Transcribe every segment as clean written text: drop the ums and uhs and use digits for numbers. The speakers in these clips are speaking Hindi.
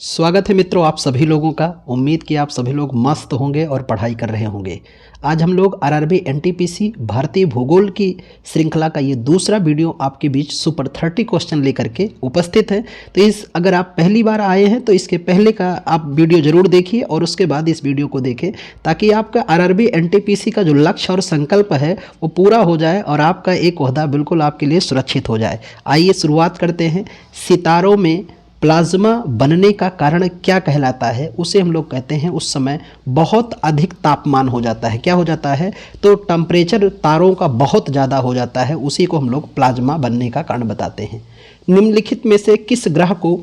स्वागत है मित्रों आप सभी लोगों का। उम्मीद कि आप सभी लोग मस्त होंगे और पढ़ाई कर रहे होंगे। आज हम लोग आरआरबी एनटीपीसी भारतीय भूगोल की श्रृंखला का ये दूसरा वीडियो आपके बीच सुपर 30 क्वेश्चन लेकर के उपस्थित है। तो अगर आप पहली बार आए हैं तो इसके पहले का आप वीडियो जरूर देखिए और उसके बाद इस वीडियो को देखें, ताकि आपका आरआरबी एनटीपीसी का जो लक्ष्य और संकल्प है वो पूरा हो जाए और आपका एक ओहदा बिल्कुल आपके लिए सुरक्षित हो जाए। आइए शुरुआत करते हैं। सितारों में प्लाज्मा बनने का कारण क्या कहलाता है? उसे हम लोग कहते हैं उस समय बहुत अधिक तापमान हो जाता है। क्या हो जाता है? तो टेम्परेचर तारों का बहुत ज़्यादा हो जाता है, उसी को हम लोग प्लाज्मा बनने का कारण बताते हैं। निम्नलिखित में से किस ग्रह को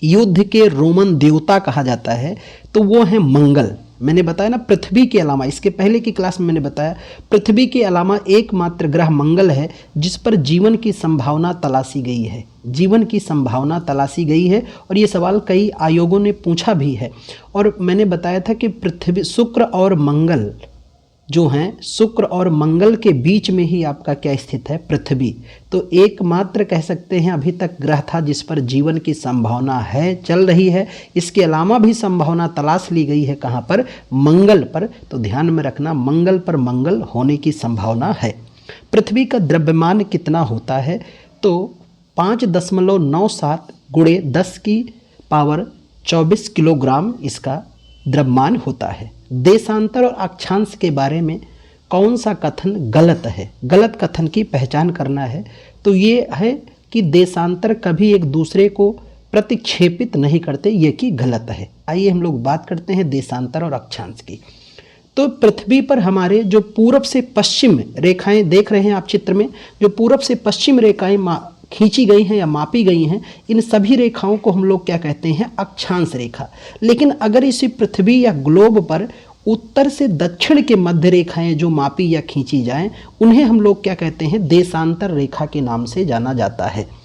युद्ध के रोमन देवता कहा जाता है? तो वो है मंगल। मैंने बताया ना, पृथ्वी के अलावा, इसके पहले की क्लास में मैंने बताया, पृथ्वी के अलावा एकमात्र ग्रह मंगल है जिस पर जीवन की संभावना तलाशी गई है। जीवन की संभावना तलाशी गई है और ये सवाल कई आयोगों ने पूछा भी है। और मैंने बताया था कि पृथ्वी, शुक्र और मंगल जो हैं, शुक्र और मंगल के बीच में ही आपका क्या स्थित है? पृथ्वी। तो एकमात्र कह सकते हैं अभी तक ग्रह था जिस पर जीवन की संभावना है, चल रही है। इसके अलावा भी संभावना तलाश ली गई है। कहाँ पर? मंगल पर। तो ध्यान में रखना, मंगल पर मंगल होने की संभावना है। पृथ्वी का द्रव्यमान कितना होता है? तो 5.97 गुणे 10 की पावर 24 किलोग्राम इसका द्रव्यमान होता है। देशांतर और अक्षांश के बारे में कौन सा कथन गलत है? गलत कथन की पहचान करना है। तो ये है कि देशांतर कभी एक दूसरे को प्रतिक्षेपित नहीं करते, ये कि गलत है। आइए हम लोग बात करते हैं देशांतर और अक्षांश की। तो पृथ्वी पर हमारे जो पूरब से पश्चिम रेखाएं देख रहे हैं आप चित्र में, जो पूरब से पश्चिम रेखाएं खींची गई हैं या मापी गई हैं, इन सभी रेखाओं को हम लोग क्या कहते हैं? अक्षांश रेखा। लेकिन अगर इसी पृथ्वी या ग्लोब पर उत्तर से दक्षिण के मध्य रेखाएं जो मापी या खींची जाएं, उन्हें हम लोग क्या कहते हैं? देशांतर रेखा के नाम से जाना जाता है।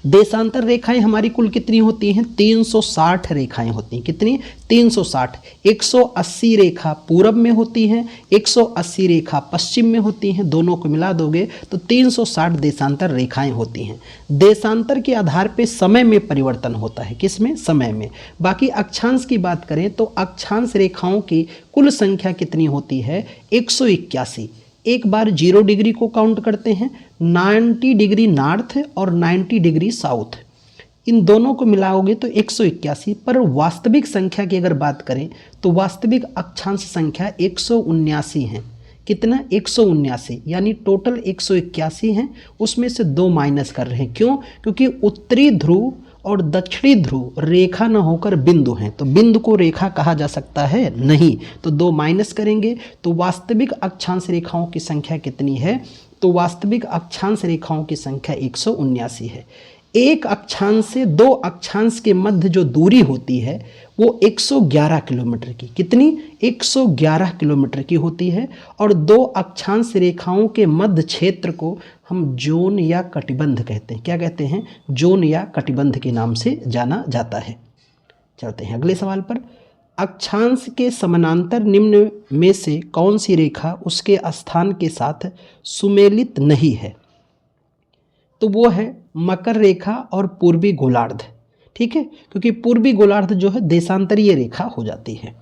देशांतर रेखाएं हमारी कुल कितनी होती हैं? 360 रेखाएं होती हैं। कितनी? 360। 180 रेखा पूरब में होती हैं, 180 रेखा पश्चिम में होती हैं। दोनों को मिला दोगे तो 360 देशांतर रेखाएं होती हैं। देशांतर के आधार पर समय में परिवर्तन होता है। किसमें? समय में। बाकी अक्षांश की बात करें तो अक्षांश रेखाओं की कुल संख्या कितनी होती है? 181। एक बार 0 डिग्री को काउंट करते हैं, 90 डिग्री नॉर्थ और 90 डिग्री साउथ, इन दोनों को मिलाओगे तो 181। पर वास्तविक संख्या की अगर बात करें तो वास्तविक अक्षांश संख्या 179 है। कितना? 179। यानी टोटल 181 हैं, उसमें से 2 माइनस कर रहे हैं। क्यों? क्योंकि उत्तरी ध्रुव और दक्षिणी ध्रुव रेखा न होकर बिंदु हैं, तो बिंदु को रेखा कहा जा सकता है? नहीं। तो 2 माइनस करेंगे तो वास्तविक अक्षांश रेखाओं की संख्या कितनी है? तो वास्तविक अक्षांश रेखाओं की संख्या 179 है। एक अक्षांश से 2 अक्षांश के मध्य जो दूरी होती है वो 111 किलोमीटर की, कितनी? 111 किलोमीटर की होती है। और 2 अक्षांश रेखाओं के मध्य क्षेत्र को हम जोन या कटिबंध कहते हैं। क्या कहते हैं? जोन या कटिबंध के नाम से जाना जाता है। चलते हैं अगले सवाल पर। अक्षांश के समानांतर निम्न में से कौन सी रेखा उसके स्थान के साथ सुमेलित नहीं है? तो वो है मकर रेखा और पूर्वी गोलार्ध। ठीक है, क्योंकि पूर्वी गोलार्ध जो है देशांतरीय रेखा हो जाती है।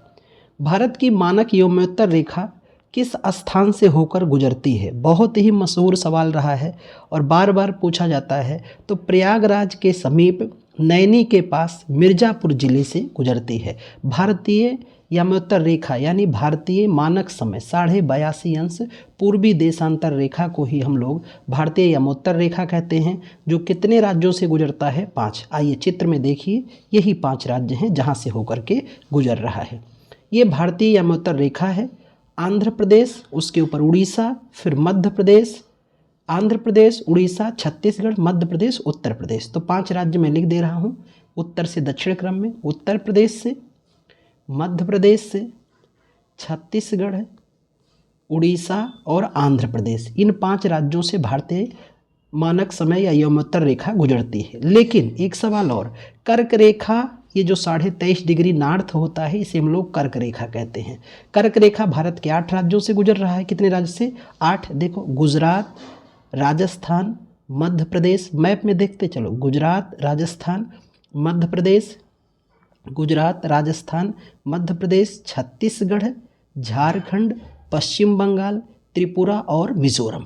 भारत की मानक यौमोत्तर रेखा किस स्थान से होकर गुजरती है? बहुत ही मशहूर सवाल रहा है और बार बार पूछा जाता है। तो प्रयागराज के समीप नैनी के पास मिर्ज़ापुर जिले से गुजरती है। भारतीय यमोत्तर रेखा यानी भारतीय मानक समय 82.5 पूर्वी देशांतर रेखा को ही हम लोग भारतीय यमोत्तर रेखा कहते हैं, जो कितने राज्यों से गुजरता है? 5। आइए चित्र में देखिए, यही 5 राज्य हैं जहां से होकर के गुजर रहा है। ये भारतीय यमोत्तर रेखा है। आंध्र प्रदेश, उसके ऊपर उड़ीसा, फिर मध्य प्रदेश, आंध्र प्रदेश, उड़ीसा, छत्तीसगढ़, मध्य प्रदेश, उत्तर प्रदेश। तो 5 राज्य मैं लिख दे रहा हूँ उत्तर से दक्षिण क्रम में। उत्तर प्रदेश से, मध्य प्रदेश से, छत्तीसगढ़, उड़ीसा और आंध्र प्रदेश, इन 5 राज्यों से भारतीय मानक समय या यमोत्तर रेखा गुजरती है। लेकिन एक सवाल और, कर्क रेखा, ये जो 23.5 डिग्री नॉर्थ होता है, इसे हम लोग कर्क रेखा कहते हैं। कर्क रेखा भारत के 8 राज्यों से गुजर रहा है। कितने राज्य से? 8। देखो, गुजरात, राजस्थान, मध्य प्रदेश, मैप में देखते चलो, गुजरात, राजस्थान, मध्य प्रदेश, गुजरात, राजस्थान, मध्य प्रदेश, छत्तीसगढ़, झारखंड, पश्चिम बंगाल, त्रिपुरा और मिजोरम।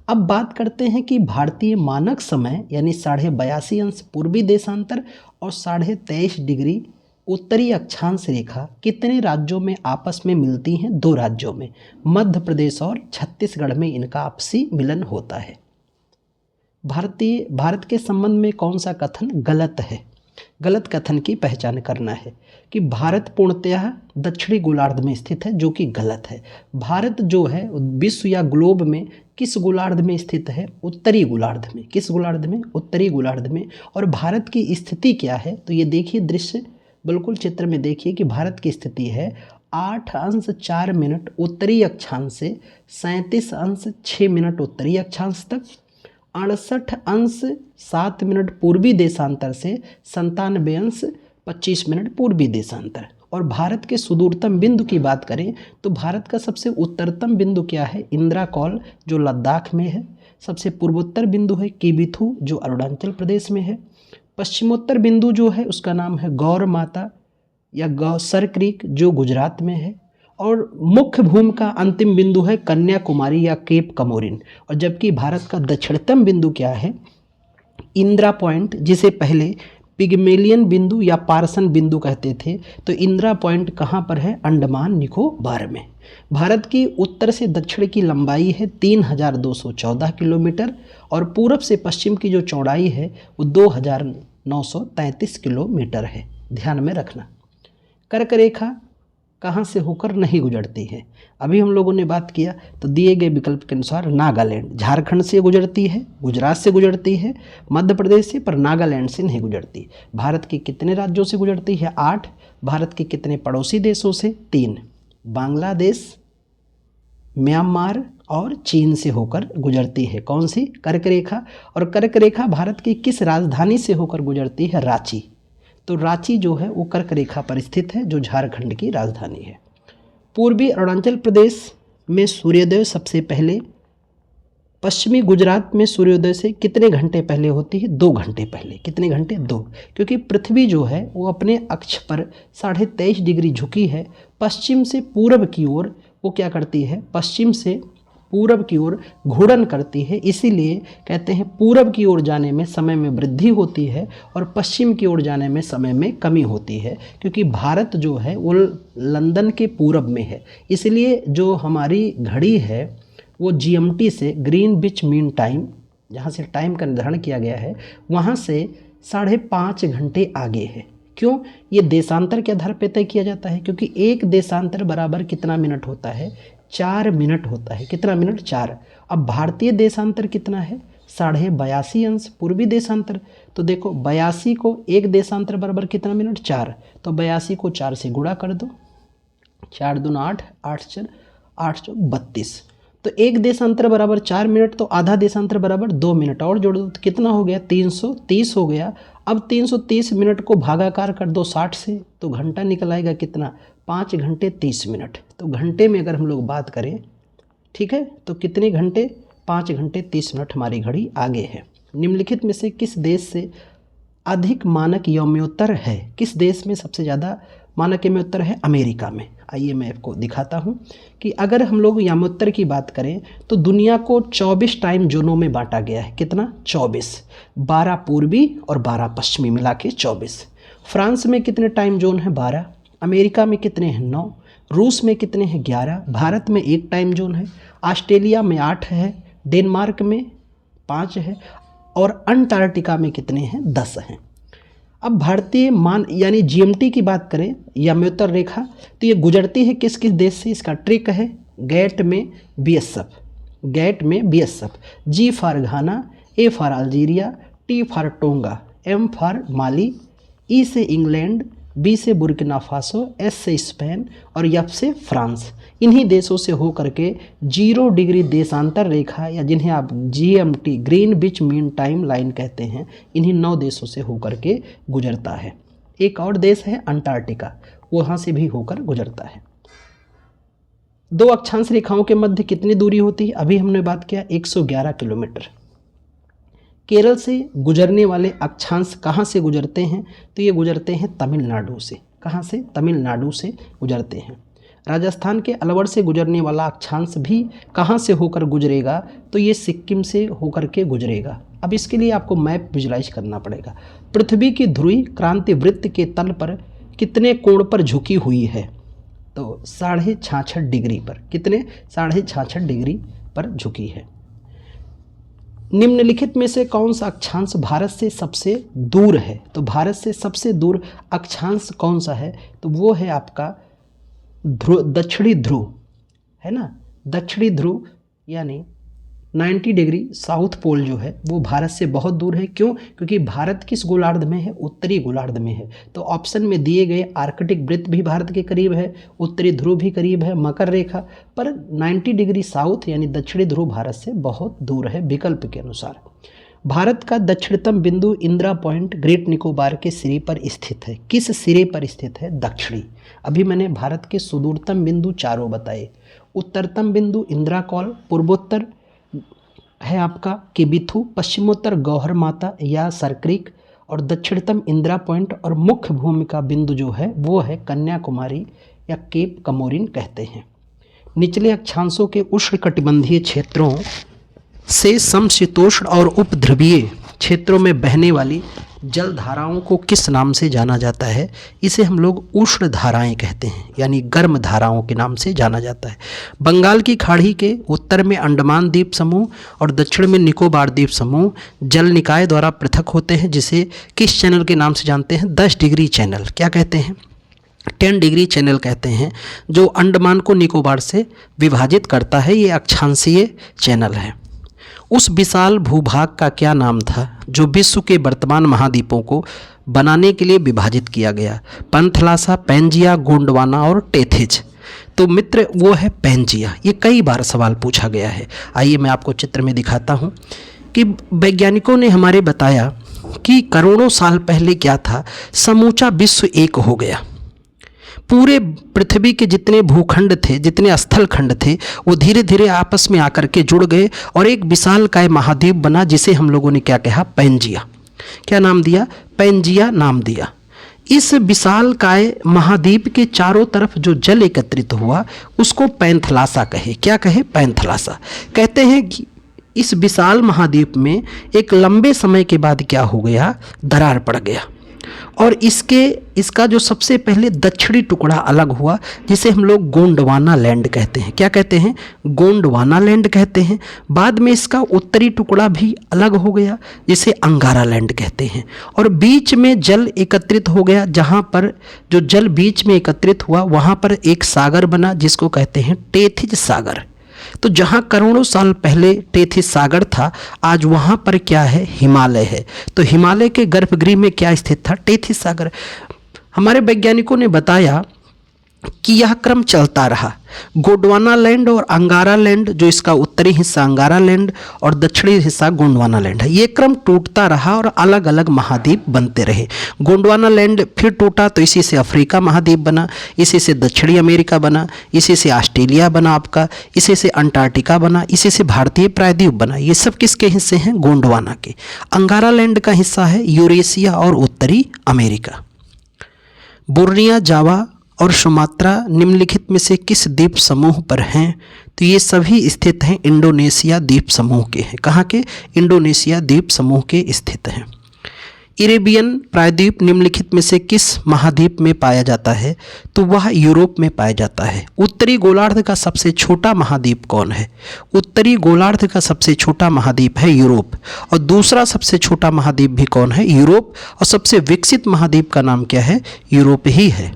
अब बात करते हैं कि भारतीय मानक समय यानी 82.5 पूर्वी देशांतर और 23.5 डिग्री उत्तरी अक्षांश रेखा कितने राज्यों में आपस में मिलती हैं? 2 राज्यों में, मध्य प्रदेश और छत्तीसगढ़ में इनका आपसी मिलन होता है। भारत के संबंध में कौन सा कथन गलत है? गलत कथन की पहचान करना है कि भारत पूर्णतः दक्षिणी गोलार्ध में स्थित है, जो कि गलत है। भारत जो है विश्व या ग्लोब में किस गोलार्ध में स्थित है? उत्तरी गोलार्ध में। किस गोलार्ध में? उत्तरी गोलार्ध में। और भारत की स्थिति क्या है? तो ये देखिए, दृश्य बिल्कुल चित्र में देखिए कि भारत की स्थिति है 8°4' उत्तरी अक्षांश से 37°6' उत्तरी अक्षांश तक, 68°7' पूर्वी देशांतर से 97°25' पूर्वी देशांतर। और भारत के सुदूरतम बिंदु की बात करें तो भारत का सबसे उत्तरतम बिंदु क्या है? इंदिरा कॉल, जो लद्दाख में है। सबसे पूर्वोत्तर बिंदु है किबिथु, जो अरुणाचल प्रदेश में है। पश्चिमोत्तर बिंदु जो है उसका नाम है गौर माता या गौसर क्रीक, जो गुजरात में है। और मुख्य भूमि का अंतिम बिंदु है कन्याकुमारी या केप कमोरिन। और जबकि भारत का दक्षिणतम बिंदु क्या है? इंदिरा पॉइंट, जिसे पहले पिग्मेलियन बिंदु या पार्सन बिंदु कहते थे। तो इंदिरा पॉइंट कहाँ पर है? अंडमान निकोबार में। भारत की उत्तर से दक्षिण की लंबाई है 3214 किलोमीटर और पूरब से पश्चिम की जो चौड़ाई है वो 2933 किलोमीटर है। ध्यान में रखना। कर्क रेखा कहाँ से होकर नहीं गुजरती है? अभी हम लोगों ने बात किया तो दिए गए विकल्प के अनुसार नागालैंड, झारखंड से गुजरती है, गुजरात से गुजरती है, मध्य प्रदेश से, पर नागालैंड से नहीं गुजरती। भारत के कितने राज्यों से गुजरती है? 8। भारत के कितने पड़ोसी देशों से? 3। बांग्लादेश, म्यांमार और चीन से होकर गुजरती है। कौन सी? कर्क रेखा। और कर्क रेखा भारत की किस राजधानी से होकर गुजरती है? रांची। तो रांची जो है वो कर्क रेखा पर स्थित है, जो झारखंड की राजधानी है। पूर्वी अरुणाचल प्रदेश में सूर्योदय सबसे पहले पश्चिमी गुजरात में सूर्योदय से कितने घंटे पहले होती है? 2 घंटे पहले। कितने घंटे? 2। क्योंकि पृथ्वी जो है वो अपने अक्ष पर 23.5 डिग्री झुकी है। पश्चिम से पूरब की ओर वो क्या करती है? पश्चिम से पूरब की ओर घूर्णन करती है। इसीलिए कहते हैं पूरब की ओर जाने में समय में वृद्धि होती है और पश्चिम की ओर जाने में समय में कमी होती है, क्योंकि भारत जो है वो लंदन के पूरब में है। इसलिए जो हमारी घड़ी है वो GMT से, ग्रीनविच मीन टाइम, जहाँ से टाइम का निर्धारण किया गया है, वहाँ से 5.5 घंटे आगे है। क्यों? ये देशांतर के आधार पर तय किया जाता है, क्योंकि एक देशांतर बराबर कितना मिनट होता है? 4 मिनट होता है। कितना मिनट? 4। अब भारतीय देशांतर कितना है? 82.5 पूर्वी देशांतर। तो देखो 82 को एक देशांतर बराबर कितना मिनट? 4। तो 82 को 4 से गुणा कर दो, 4 दूना 8, 8 4 8 चौक 32। तो एक देशांतर बराबर 4 मिनट, तो आधा देशांतर बराबर 2 मिनट और जोड़ दो तो कितना हो गया? 330 हो गया। अब 330 मिनट को भागाकार कर दो 60 से, तो घंटा निकल आएगा कितना? 5 घंटे 30 मिनट। तो घंटे में अगर हम लोग बात करें, ठीक है, तो कितने घंटे? 5 घंटे 30 मिनट हमारी घड़ी आगे है। निम्नलिखित में से किस देश से अधिक मानक यौमोत्तर है? किस देश में सबसे ज़्यादा मानक यौमोत्तर है? अमेरिका में। आइए मैं आपको दिखाता हूँ कि अगर हम लोग यौमोत्तर की बात करें तो दुनिया को 24 टाइम जोनों में बांटा गया है। कितना? 24। 12 पूर्वी और 12 पश्चिमी मिला के 24। फ्रांस में कितने टाइम जोन है? 12। अमेरिका में कितने हैं? 9। रूस में कितने हैं? 11। भारत में 1 टाइम जोन है। ऑस्ट्रेलिया में 8 है। डेनमार्क में 5 है। और अंटार्कटिका में कितने हैं? 10 हैं। अब भारतीय मान यानी GMT की बात करें, यौमोत्तर रेखा, तो ये गुजरती है किस किस देश से? इसका ट्रिक है गैट में BSF, गैट में BSF, G for Ghana, A for Algeria, T for tonga, M for Mali, E से इंग्लैंड, B से बुर्किना फासो, S से स्पेन और F से फ्रांस। इन्हीं देशों से होकर के 0 डिग्री देशांतर रेखा या जिन्हें आप GMT, Greenwich mean time line कहते हैं, इन्हीं 9 देशों से होकर के गुजरता है। एक और देश है अंटार्कटिका, वहाँ से भी होकर गुजरता है। 2 अक्षांश रेखाओं के मध्य कितनी दूरी होती है? अभी हमने बात किया 111 किलोमीटर। केरल से गुजरने वाले अक्षांश कहाँ से गुजरते हैं? तो ये गुजरते हैं तमिलनाडु से। कहाँ से? तमिलनाडु से गुजरते हैं। राजस्थान के अलवर से गुजरने वाला अक्षांश भी कहाँ से होकर गुजरेगा? तो ये सिक्किम से होकर के गुजरेगा। अब इसके लिए आपको मैप विजुलाइज करना पड़ेगा। पृथ्वी की ध्रुवीय क्रांति वृत्त के तल पर कितने कोण पर झुकी हुई है? तो 66.5 डिग्री पर। कितने? 66.5 डिग्री पर झुकी है। निम्नलिखित में से कौन सा अक्षांश भारत से सबसे दूर है? तो भारत से सबसे दूर अक्षांश कौन सा है? तो वो है आपका दक्षिणी ध्रुव, है ना। दक्षिणी ध्रुव यानी 90 डिग्री साउथ पोल जो है वो भारत से बहुत दूर है। क्यों? क्योंकि भारत किस गोलार्ध में है? उत्तरी गोलार्ध में है। तो ऑप्शन में दिए गए आर्कटिक वृत्त भी भारत के करीब है, उत्तरी ध्रुव भी करीब है, मकर रेखा, पर 90 डिग्री साउथ यानी दक्षिणी ध्रुव भारत से बहुत दूर है विकल्प के अनुसार। भारत का दक्षिणतम बिंदु इंदिरा पॉइंट ग्रेट निकोबार के सिरे पर स्थित है। किस सिरे पर स्थित है? दक्षिणी। अभी मैंने भारत के सुदूरतम बिंदु चारों बताए। उत्तरतम बिंदु इंदिरा कॉल, पूर्वोत्तर है आपका किबिथु, पश्चिमोत्तर गौहर माता या सरक्रीक, और दक्षिणतम इंदिरा पॉइंट और मुख्य भूमिका बिंदु जो है वो है कन्याकुमारी या केप कमोरिन कहते हैं। निचले अक्षांशों के उष्णकटिबंधीय क्षेत्रों से समशीतोष्ण और उपध्रुवीय क्षेत्रों में बहने वाली जल धाराओं को किस नाम से जाना जाता है? इसे हम लोग उष्ण धाराएं कहते हैं, यानी गर्म धाराओं के नाम से जाना जाता है। बंगाल की खाड़ी के उत्तर में अंडमान द्वीप समूह और दक्षिण में निकोबार द्वीप समूह जल निकाय द्वारा पृथक होते हैं, जिसे किस चैनल के नाम से जानते हैं? 10 डिग्री चैनल। क्या कहते हैं? 10 डिग्री चैनल कहते हैं, जो अंडमान को निकोबार से विभाजित करता है। ये अक्षांशीय चैनल है। उस विशाल भूभाग का क्या नाम था जो विश्व के वर्तमान महाद्वीपों को बनाने के लिए विभाजित किया गया? पैंथलासा, पैंजिया, गोंडवाना और टेथिज। तो मित्र वो है पैंजिया। ये कई बार सवाल पूछा गया है। आइए मैं आपको चित्र में दिखाता हूँ कि वैज्ञानिकों ने हमारे बताया कि करोड़ों साल पहले क्या था, समूचा विश्व एक हो गया। पूरे पृथ्वी के जितने भूखंड थे, जितने स्थल खंड थे, वो धीरे धीरे आपस में आकर के जुड़ गए और एक विशालकाय महाद्वीप बना, जिसे हम लोगों ने क्या कहा? पैंजिया। क्या नाम दिया? पैंजिया नाम दिया। इस विशालकाय महाद्वीप के चारों तरफ जो जल एकत्रित हुआ उसको पैंथलासा कहे। क्या कहे? पैंथलासा। कहते हैं कि इस विशाल महाद्वीप में एक लंबे समय के बाद क्या हो गया? दरार पड़ गया और इसका जो सबसे पहले दक्षिणी टुकड़ा अलग हुआ, जिसे हम लोग गोंडवाना लैंड कहते हैं। क्या कहते हैं? गोंडवाना लैंड कहते हैं। बाद में इसका उत्तरी टुकड़ा भी अलग हो गया, जिसे अंगारा लैंड कहते हैं। और बीच में जल एकत्रित हो गया। जहाँ पर जो जल बीच में एकत्रित हुआ वहाँ पर एक सागर बना, जिसको कहते हैं टेथिज सागर। तो जहाँ करोड़ों साल पहले टेथिस सागर था, आज वहाँ पर क्या है? हिमालय है। तो हिमालय के गर्भगृह में क्या स्थित था? टेथिस सागर। हमारे वैज्ञानिकों ने बताया कि यह क्रम चलता रहा। गोंडवाना लैंड और अंगारा लैंड, जो इसका उत्तरी हिस्सा अंगारा लैंड और दक्षिणी हिस्सा गोंडवाना लैंड है, ये क्रम टूटता रहा और अलग अलग महाद्वीप बनते रहे। गोंडवाना लैंड फिर टूटा तो इसी से अफ्रीका महाद्वीप बना, इसी से दक्षिणी अमेरिका बना, इसी से ऑस्ट्रेलिया बना आपका, इसी से अंटार्कटिका बना, इसी से भारतीय प्रायद्वीप बना। ये सब किसके हिस्से हैं? गोंडवाना के। अंगारा लैंड का हिस्सा है यूरेशिया और उत्तरी अमेरिका। बोर्निया, जावा और सुमात्रा निम्नलिखित में से किस द्वीप समूह पर हैं? तो ये सभी स्थित हैं इंडोनेशिया द्वीप समूह के हैं। कहाँ के? इंडोनेशिया द्वीप समूह के स्थित हैं। इरेबियन प्रायद्वीप निम्नलिखित में से किस महाद्वीप में पाया जाता है? तो वह यूरोप में पाया जाता है। उत्तरी गोलार्ध का सबसे छोटा महाद्वीप कौन है? उत्तरी गोलार्ध का सबसे छोटा महाद्वीप है यूरोप। और दूसरा सबसे छोटा महाद्वीप भी कौन है? यूरोप। और सबसे विकसित महाद्वीप का नाम क्या है? यूरोप ही है।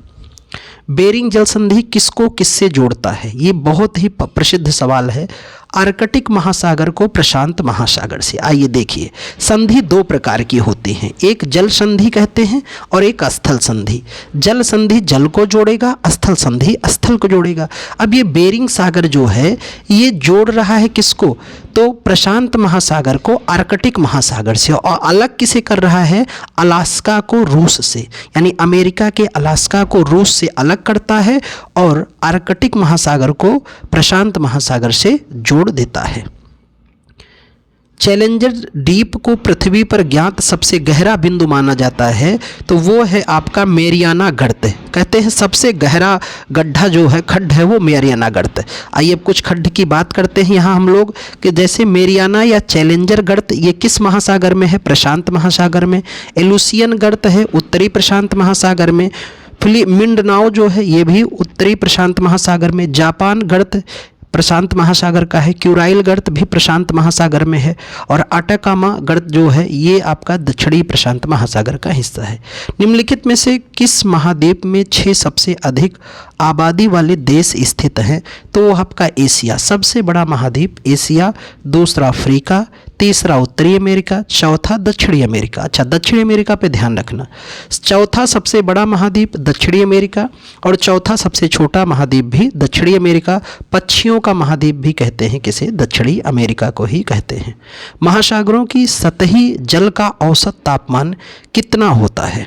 बेरिंग जल संधि किसको किससे जोड़ता है? ये बहुत ही प्रसिद्ध सवाल है। आर्कटिक महासागर को प्रशांत महासागर से। आइए देखिए, संधि दो प्रकार की होती हैं, एक जल संधि कहते हैं और एक स्थल संधि। जल संधि जल को जोड़ेगा, स्थल संधि स्थल को जोड़ेगा। अब ये बेरिंग सागर जो है ये जोड़ रहा है किसको? तो प्रशांत महासागर को आर्कटिक महासागर से। और अलग किसे कर रहा है? अलास्का को रूस से, यानी अमेरिका के अलास्का को रूस से अलग करता है और आर्कटिक महासागर को प्रशांत महासागर से जोड़ देता है। चैलेंजर द्वीप को पृथ्वी पर ज्ञात सबसे गहरा बिंदु माना जाता है, तो वो है आपका मैरियाना गर्त। कहते हैं सबसे गहरा गड्ढा जो है, खड्ड है, वो मैरियाना गर्त। आइए अब कुछ खड्ड की बात करते हैं यहाँ हम लोग कि जैसे मैरियाना या चैलेंजर गर्त ये किस महासागर में है? प्रशांत महासागर में। एलुसियन गर्त है उत्तरी प्रशांत महासागर में। मिंडनाओ जो है ये भी उत्तरी प्रशांत महासागर में। जापान गर्त प्रशांत महासागर का है। क्यूराइल गर्त भी प्रशांत महासागर में है। और अटाकामा गर्त जो है ये आपका दक्षिणी प्रशांत महासागर का हिस्सा है। निम्नलिखित में से किस महाद्वीप में 6 सबसे अधिक आबादी वाले देश स्थित हैं? तो वो आपका एशिया, सबसे बड़ा महाद्वीप एशिया, दूसरा अफ्रीका, तीसरा उत्तरी अमेरिका, चौथा दक्षिणी अमेरिका। अच्छा, दक्षिणी अमेरिका पे ध्यान रखना, चौथा सबसे बड़ा महाद्वीप दक्षिणी अमेरिका और चौथा सबसे छोटा महाद्वीप भी दक्षिणी अमेरिका। पक्षियों का महाद्वीप भी कहते हैं किसे? दक्षिणी अमेरिका को ही कहते हैं। महासागरों की सतही जल का औसत तापमान कितना होता है?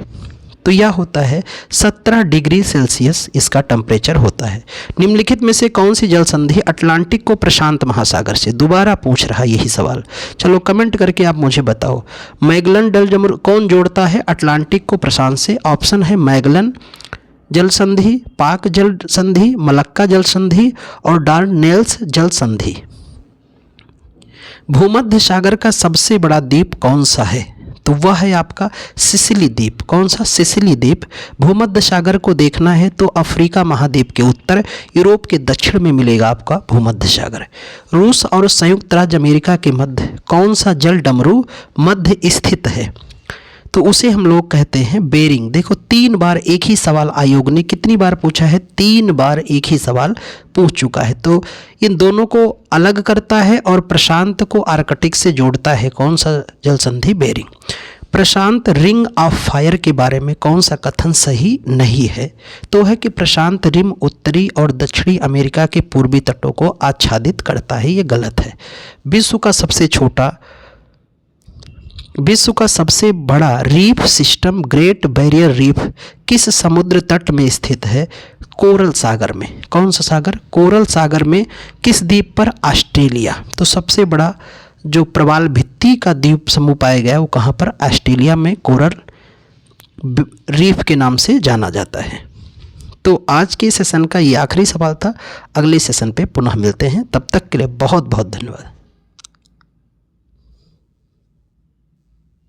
तो यह होता है 17 डिग्री सेल्सियस इसका टेम्परेचर होता है। निम्नलिखित में से कौन सी जल संधि अटलांटिक को प्रशांत महासागर से, दोबारा पूछ रहा यही सवाल, चलो कमेंट करके आप मुझे बताओ। मैगलन डलजमुर कौन जोड़ता है अटलांटिक को प्रशांत से? ऑप्शन है मैगलन जल संधि, पाक जल संधि, मलक्का जल संधि और डार्डेनेल्स जल संधि। भूमध्य सागर का सबसे बड़ा द्वीप कौन सा है? तो वह है आपका सिसिली द्वीप। कौन सा? सिसिली द्वीप। भूमध्य सागर को देखना है तो अफ्रीका महाद्वीप के उत्तर, यूरोप के दक्षिण में मिलेगा आपका भूमध्य सागर। रूस और संयुक्त राज्य अमेरिका के मध्य कौन सा जल डमरू मध्य स्थित है? तो उसे हम लोग कहते हैं बेरिंग। देखो 3 बार एक ही सवाल आयोग ने कितनी बार पूछा है? 3 बार एक ही सवाल पूछ चुका है। तो इन दोनों को अलग करता है और प्रशांत को आर्कटिक से जोड़ता है। कौन सा जल संधि? बेरिंग। प्रशांत रिंग ऑफ फायर के बारे में कौन सा कथन सही नहीं है? तो है कि प्रशांत रिम उत्तरी और दक्षिणी अमेरिका के पूर्वी तटों को आच्छादित करता है, ये गलत है। विश्व का सबसे बड़ा reef system great barrier reef किस समुद्र तट में स्थित है? कोरल सागर में। कौन सा सागर? कोरल सागर में। किस द्वीप पर? ऑस्ट्रेलिया। तो सबसे बड़ा जो प्रवाल भित्ति का द्वीप समूह पाया गया वो कहाँ पर? ऑस्ट्रेलिया में, कोरल रीफ के नाम से जाना जाता है। तो आज के सेशन का ये आखिरी सवाल था। अगले सेशन पे पुनः मिलते हैं, तब तक के लिए बहुत बहुत धन्यवाद।